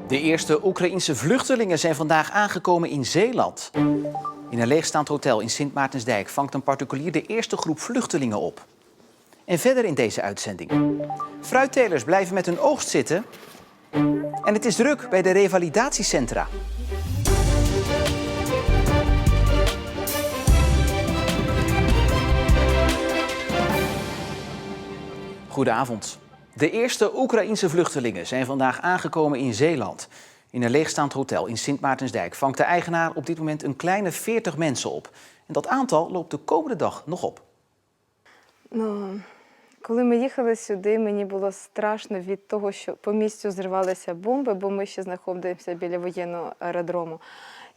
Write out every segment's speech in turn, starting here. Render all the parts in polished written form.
De eerste Oekraïense vluchtelingen zijn vandaag aangekomen in Zeeland. In een leegstaand hotel in Sint Maartensdijk vangt een particulier de eerste groep vluchtelingen op. En verder in deze uitzending. Fruittelers blijven met hun oogst zitten. En het is druk bij de revalidatiecentra. Goedenavond. De eerste Oekraïense vluchtelingen zijn vandaag aangekomen in Zeeland. In een leegstaand hotel in Sint Maartensdijk vangt de eigenaar op dit moment een kleine 40 mensen op. En dat aantal loopt de komende dag nog op. Коли ми їхали сюди, мені було страшно від того, що по місцю зривалися бомби, бо ми ще знаходимося біля воєнного аеродрому.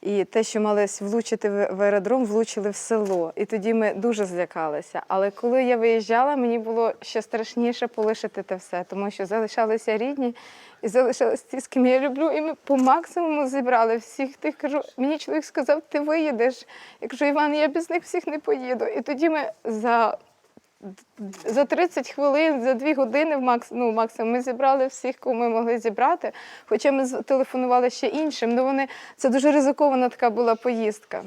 І те, що мали влучити в аеродром, влучили в село. І тоді ми дуже злякалися. Але коли я виїжджала, мені було ще страшніше полишити те все, тому що залишалися рідні і залишилися ті, з ким я люблю. І ми по максимуму зібрали всіх тих. Кажу, мені чоловік сказав, ти виїдеш. Я кажу, Іван, я без них всіх не поїду. І тоді ми за 30 хвилин, за 2 години максимум ми зібрали всіх, кого ми могли зібрати. Хоча ми телефонували ще іншим. Це дуже ризикована така була поїздка.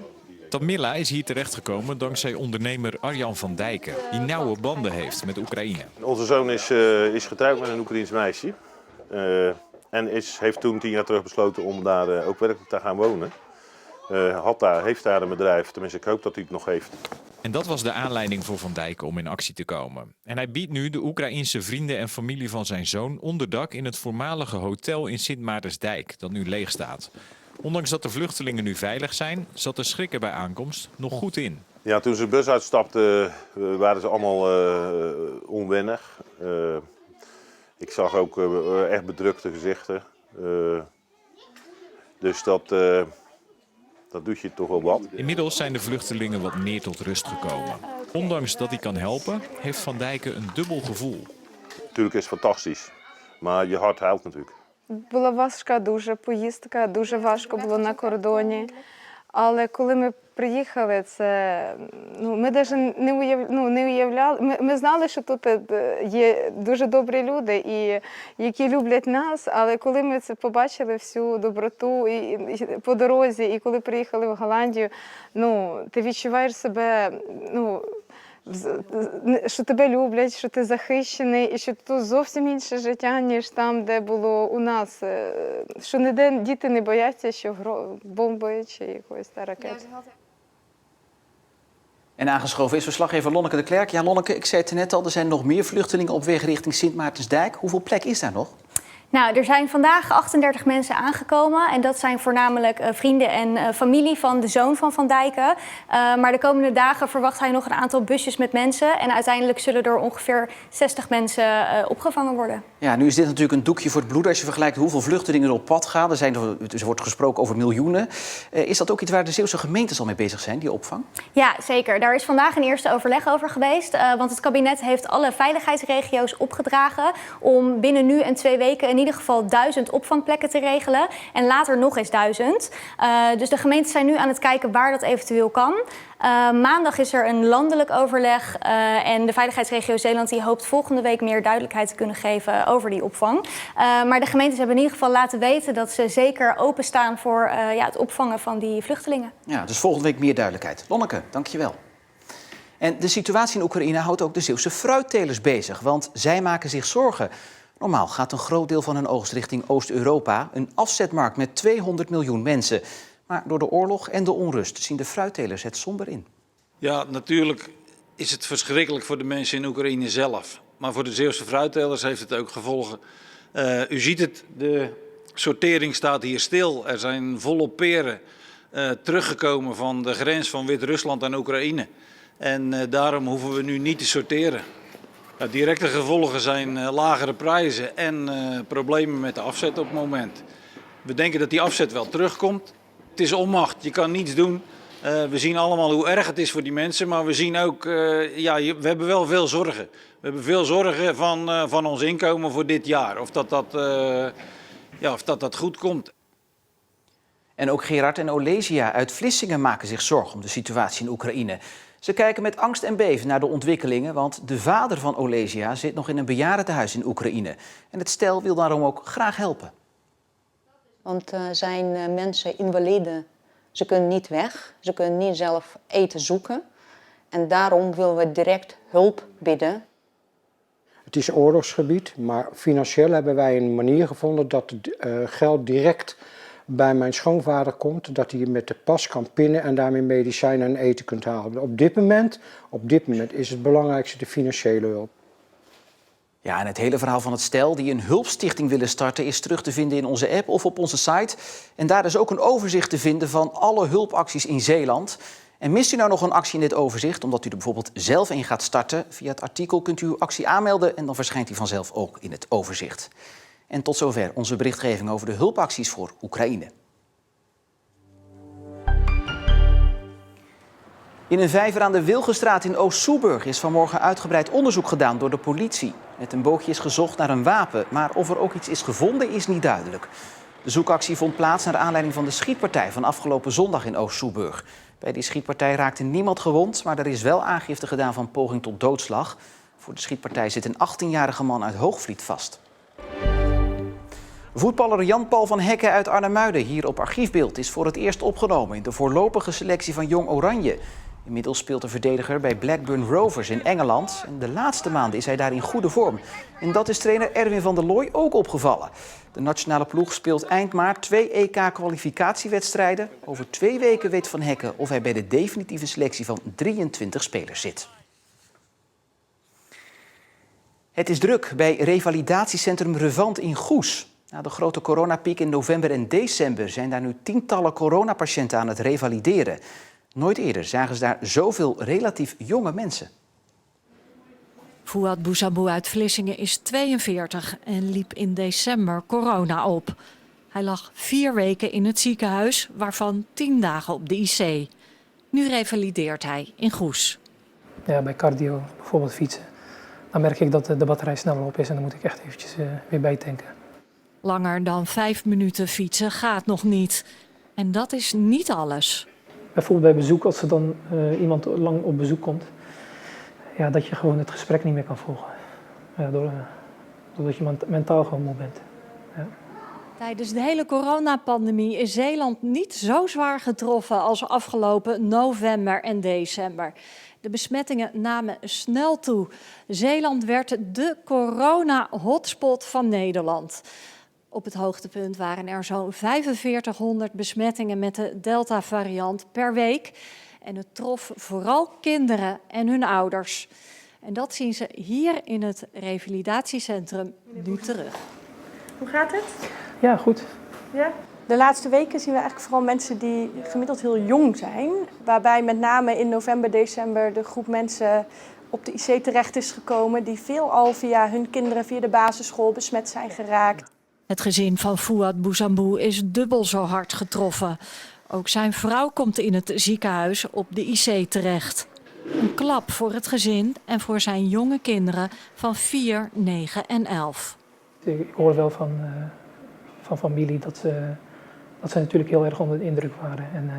Tamila is hier terechtgekomen dankzij ondernemer Arjan van Dijken, die nauwe banden heeft met Oekraïne. Onze zoon is getrouwd met een Oekraïens meisje. En heeft toen 10 jaar terug besloten om daar ook werkelijk te gaan wonen. Heeft daar een bedrijf, tenminste ik hoop dat hij het nog heeft. En dat was de aanleiding voor Van Dijken om in actie te komen. En hij biedt nu de Oekraïense vrienden en familie van zijn zoon onderdak in het voormalige hotel in Sint Maartensdijk, dat nu leeg staat. Ondanks dat de vluchtelingen nu veilig zijn, zat de schrik er bij aankomst nog goed in. Ja, toen ze de bus uitstapten waren ze allemaal onwennig. Ik zag ook echt bedrukte gezichten. Dus dat doet je toch wel wat. Inmiddels zijn de vluchtelingen wat meer tot rust gekomen. Ondanks dat hij kan helpen, heeft Van Dijken een dubbel gevoel. Natuurlijk is het fantastisch, maar je hart huilt natuurlijk. Була важка дуже поїздка, дуже важко було на кордоні. Але коли ми приїхали, ми навіть не уявляли. Ми знали, що тут є дуже добрі люди, які люблять нас, але коли ми це побачили, всю доброту по дорозі, і коли приїхали в Голландію, ти відчуваєш себе, що тебе люблять, що ти захищений, і що тут зовсім інше життя, ніж там, де було у нас. Що ніде діти не бояться, що бомби чи якоїсь ракети. En aangeschoven is verslaggever Lonneke de Klerk. Ja, Lonneke, ik zei het net al, er zijn nog meer vluchtelingen op weg richting Sint Maartensdijk. Hoeveel plek is daar nog? Nou, er zijn vandaag 38 mensen aangekomen en dat zijn voornamelijk vrienden en familie van de zoon van Van Dijken. Maar de komende dagen verwacht hij nog een aantal busjes met mensen en uiteindelijk zullen er ongeveer 60 mensen opgevangen worden. Ja, nu is dit natuurlijk een doekje voor het bloed als je vergelijkt hoeveel vluchtelingen er op pad gaan. Er wordt gesproken over miljoenen. Is dat ook iets waar de Zeeuwse gemeentes al mee bezig zijn, die opvang? Ja, zeker. Daar is vandaag een eerste overleg over geweest. Want het kabinet heeft alle veiligheidsregio's opgedragen om binnen nu en 2 weken in ieder geval 1000 opvangplekken te regelen. En later nog eens 1000. Dus de gemeentes zijn nu aan het kijken waar dat eventueel kan. Maandag is er een landelijk overleg en de veiligheidsregio Zeeland die hoopt volgende week meer duidelijkheid te kunnen geven over die opvang. Maar de gemeentes hebben in ieder geval laten weten dat ze zeker openstaan voor het opvangen van die vluchtelingen. Ja, dus volgende week meer duidelijkheid. Lonneke, dankjewel. En de situatie in Oekraïne houdt ook de Zeeuwse fruittelers bezig, want zij maken zich zorgen. Normaal gaat een groot deel van hun oogst richting Oost-Europa, een afzetmarkt met 200 miljoen mensen. Maar door de oorlog en de onrust zien de fruittelers het somber in. Ja, natuurlijk is het verschrikkelijk voor de mensen in Oekraïne zelf. Maar voor de Zeeuwse fruittelers heeft het ook gevolgen. U ziet het, de sortering staat hier stil. Er zijn volop peren teruggekomen van de grens van Wit-Rusland en Oekraïne. En daarom hoeven we nu niet te sorteren. Directe gevolgen zijn lagere prijzen en problemen met de afzet op het moment. We denken dat die afzet wel terugkomt. Het is onmacht, je kan niets doen. We zien allemaal hoe erg het is voor die mensen, maar we zien ook, we hebben wel veel zorgen. We hebben veel zorgen van ons inkomen voor dit jaar, of dat goed komt. En ook Gerard en Olesia uit Vlissingen maken zich zorgen om de situatie in Oekraïne. Ze kijken met angst en beven naar de ontwikkelingen, want de vader van Olesia zit nog in een bejaardentehuis in Oekraïne. En het stel wil daarom ook graag helpen. Want zijn mensen invalide, ze kunnen niet weg, ze kunnen niet zelf eten zoeken. En daarom willen we direct hulp bieden. Het is oorlogsgebied, maar financieel hebben wij een manier gevonden dat het geld direct bij mijn schoonvader komt. Dat hij met de pas kan pinnen en daarmee medicijnen en eten kunt halen. Op dit moment is het belangrijkste de financiële hulp. Ja, en het hele verhaal van het stel die een hulpstichting willen starten is terug te vinden in onze app of op onze site. En daar is ook een overzicht te vinden van alle hulpacties in Zeeland. En mist u nou nog een actie in dit overzicht, omdat u er bijvoorbeeld zelf een gaat starten? Via het artikel kunt u uw actie aanmelden en dan verschijnt die vanzelf ook in het overzicht. En tot zover onze berichtgeving over de hulpacties voor Oekraïne. In een vijver aan de Wilgenstraat in Oost-Soeburg is vanmorgen uitgebreid onderzoek gedaan door de politie. Met een bootje is gezocht naar een wapen, maar of er ook iets is gevonden is niet duidelijk. De zoekactie vond plaats naar aanleiding van de schietpartij van afgelopen zondag in Oost-Soeburg. Bij die schietpartij raakte niemand gewond, maar er is wel aangifte gedaan van poging tot doodslag. Voor de schietpartij zit een 18-jarige man uit Hoogvliet vast. Voetballer Jan-Paul van Hekken uit Arnhemuiden, hier op archiefbeeld, is voor het eerst opgenomen in de voorlopige selectie van Jong Oranje. Inmiddels speelt de verdediger bij Blackburn Rovers in Engeland. En de laatste maanden is hij daar in goede vorm. En dat is trainer Erwin van der Looy ook opgevallen. De nationale ploeg speelt eind maart 2 EK-kwalificatiewedstrijden. Over 2 weken weet Van Hekken of hij bij de definitieve selectie van 23 spelers zit. Het is druk bij revalidatiecentrum Revant in Goes. Na de grote coronapiek in november en december zijn daar nu tientallen coronapatiënten aan het revalideren. Nooit eerder zagen ze daar zoveel relatief jonge mensen. Fouad Boussabou uit Vlissingen is 42 en liep in december corona op. Hij lag 4 weken in het ziekenhuis, waarvan 10 dagen op de IC. Nu revalideert hij in Goes. Ja, bij cardio, bijvoorbeeld fietsen, dan merk ik dat de batterij sneller op is en dan moet ik echt eventjes weer bijtanken. Langer dan 5 minuten fietsen gaat nog niet. En dat is niet alles. Bijvoorbeeld bij bezoek, als er dan iemand lang op bezoek komt, ja, dat je gewoon het gesprek niet meer kan volgen. Ja, doordat je mentaal gewoon moe bent. Ja. Tijdens de hele coronapandemie is Zeeland niet zo zwaar getroffen als afgelopen november en december. De besmettingen namen snel toe. Zeeland werd de corona-hotspot van Nederland. Op het hoogtepunt waren er zo'n 4500 besmettingen met de Delta-variant per week. En het trof vooral kinderen en hun ouders. En dat zien ze hier in het revalidatiecentrum nu terug. Hoe gaat het? Ja, goed. Ja? De laatste weken zien we eigenlijk vooral mensen die gemiddeld heel jong zijn. Waarbij met name in november, december de groep mensen op de IC terecht is gekomen. Die veelal via hun kinderen via de basisschool besmet zijn geraakt. Het gezin van Fouad Boussabou is dubbel zo hard getroffen. Ook zijn vrouw komt in het ziekenhuis op de IC terecht. Een klap voor het gezin en voor zijn jonge kinderen van 4, 9 en 11. Ik hoor wel van familie dat ze natuurlijk heel erg onder de indruk waren. En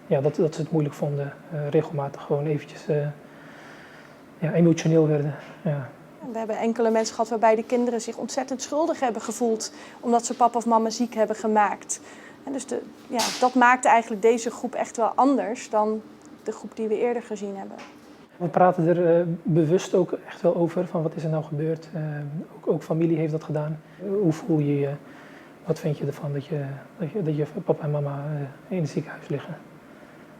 ja, dat ze het moeilijk vonden, regelmatig gewoon eventjes emotioneel werden. Ja. We hebben enkele mensen gehad waarbij de kinderen zich ontzettend schuldig hebben gevoeld omdat ze papa of mama ziek hebben gemaakt. En dus dat maakt eigenlijk deze groep echt wel anders dan de groep die we eerder gezien hebben. We praten er bewust ook echt wel over van wat is er nou gebeurd. Ook familie heeft dat gedaan. Hoe voel je je? Wat vind je ervan dat je papa en mama in het ziekenhuis liggen?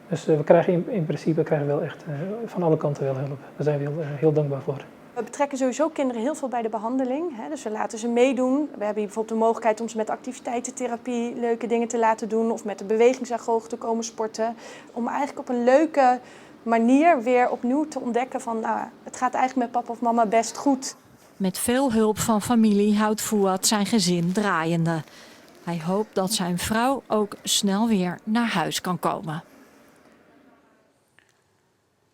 Dus we krijgen in principe wel echt van alle kanten wel hulp. Daar zijn we heel dankbaar voor. We betrekken sowieso kinderen heel veel bij de behandeling. Dus we laten ze meedoen. We hebben hier bijvoorbeeld de mogelijkheid om ze met activiteitentherapie leuke dingen te laten doen. Of met de bewegingsagoog te komen sporten. Om eigenlijk op een leuke manier weer opnieuw te ontdekken van het gaat eigenlijk met papa of mama best goed. Met veel hulp van familie houdt Fouad zijn gezin draaiende. Hij hoopt dat zijn vrouw ook snel weer naar huis kan komen.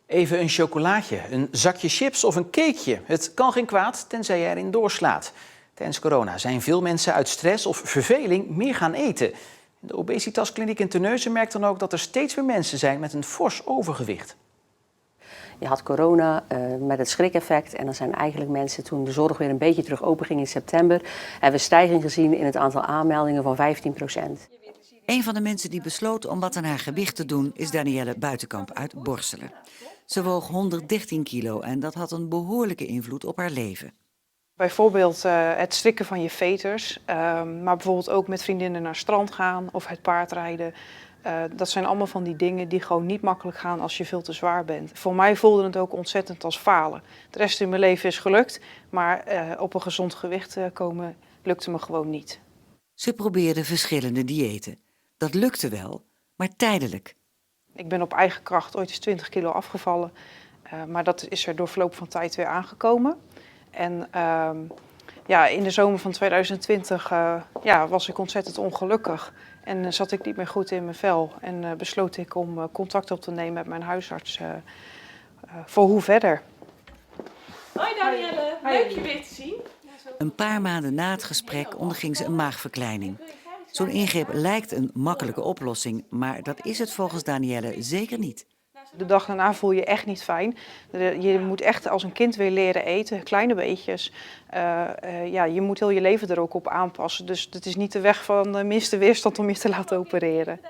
Even een chocolaatje, een zakje chips of een cakeje. Het kan geen kwaad, tenzij je erin doorslaat. Tijdens corona zijn veel mensen uit stress of verveling meer gaan eten. De obesitaskliniek in Terneuzen merkt dan ook dat er steeds meer mensen zijn met een fors overgewicht. Je had corona met het schrikeffect en dan zijn eigenlijk mensen toen de zorg weer een beetje terug open ging in september, hebben we een stijging gezien in het aantal aanmeldingen van 15%. Een van de mensen die besloot om wat aan haar gewicht te doen is Danielle Buitenkamp uit Borselen. Ze woog 113 kilo en dat had een behoorlijke invloed op haar leven. Bijvoorbeeld het strikken van je veters, maar bijvoorbeeld ook met vriendinnen naar het strand gaan of het paardrijden. Dat zijn allemaal van die dingen die gewoon niet makkelijk gaan als je veel te zwaar bent. Voor mij voelde het ook ontzettend als falen. De rest in mijn leven is gelukt, maar op een gezond gewicht komen lukte me gewoon niet. Ze probeerde verschillende diëten. Dat lukte wel, maar tijdelijk. Ik ben op eigen kracht ooit eens 20 kilo afgevallen, maar dat is er door verloop van tijd weer aangekomen. En in de zomer van 2020 was ik ontzettend ongelukkig en zat ik niet meer goed in mijn vel. En besloot ik om contact op te nemen met mijn huisarts voor hoe verder. Hoi Danielle, leuk je weer te zien. Een paar maanden na het gesprek onderging ze een maagverkleining. Zo'n ingreep lijkt een makkelijke oplossing, maar dat is het volgens Danielle zeker niet. De dag daarna voel je echt niet fijn. Je moet echt als een kind weer leren eten, kleine beetjes. Je moet heel je leven er ook op aanpassen. Dus het is niet de weg van de minste weerstand om je te laten opereren.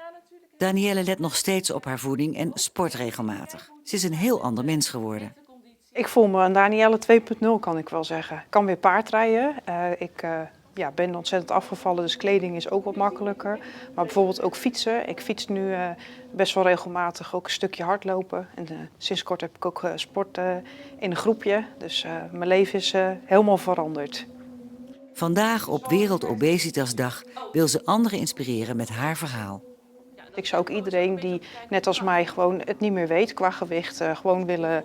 Danielle let nog steeds op haar voeding en sport regelmatig. Ze is een heel ander mens geworden. Ik voel me een Danielle 2.0 kan ik wel zeggen. Ik kan weer paardrijden. Ik ben ontzettend afgevallen, dus kleding is ook wat makkelijker. Maar bijvoorbeeld ook fietsen. Ik fiets nu best wel regelmatig ook een stukje hardlopen. En sinds kort heb ik ook sport in een groepje. Dus mijn leven is helemaal veranderd. Vandaag op Wereldobesitasdag wil ze anderen inspireren met haar verhaal. Ik zou ook iedereen die net als mij gewoon het niet meer weet qua gewicht gewoon willen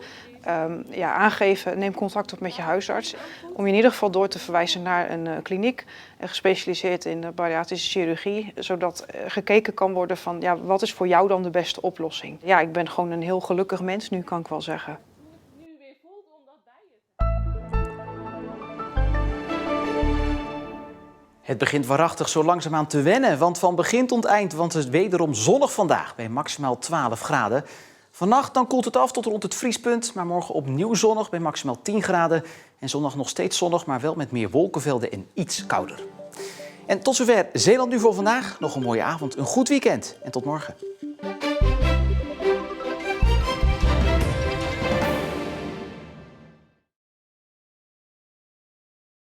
aangeven. Neem contact op met je huisarts. Om je in ieder geval door te verwijzen naar een kliniek gespecialiseerd in bariatrische chirurgie. Zodat gekeken kan worden van wat is voor jou dan de beste oplossing. Ja, ik ben gewoon een heel gelukkig mens nu, kan ik wel zeggen. Het begint waarachtig zo langzaamaan te wennen, want van begin tot eind want het wederom zonnig vandaag bij maximaal 12 graden. Vannacht dan koelt het af tot rond het vriespunt, maar morgen opnieuw zonnig bij maximaal 10 graden. En zondag nog steeds zonnig, maar wel met meer wolkenvelden en iets kouder. En tot zover Zeeland Nu voor vandaag. Nog een mooie avond, een goed weekend en tot morgen.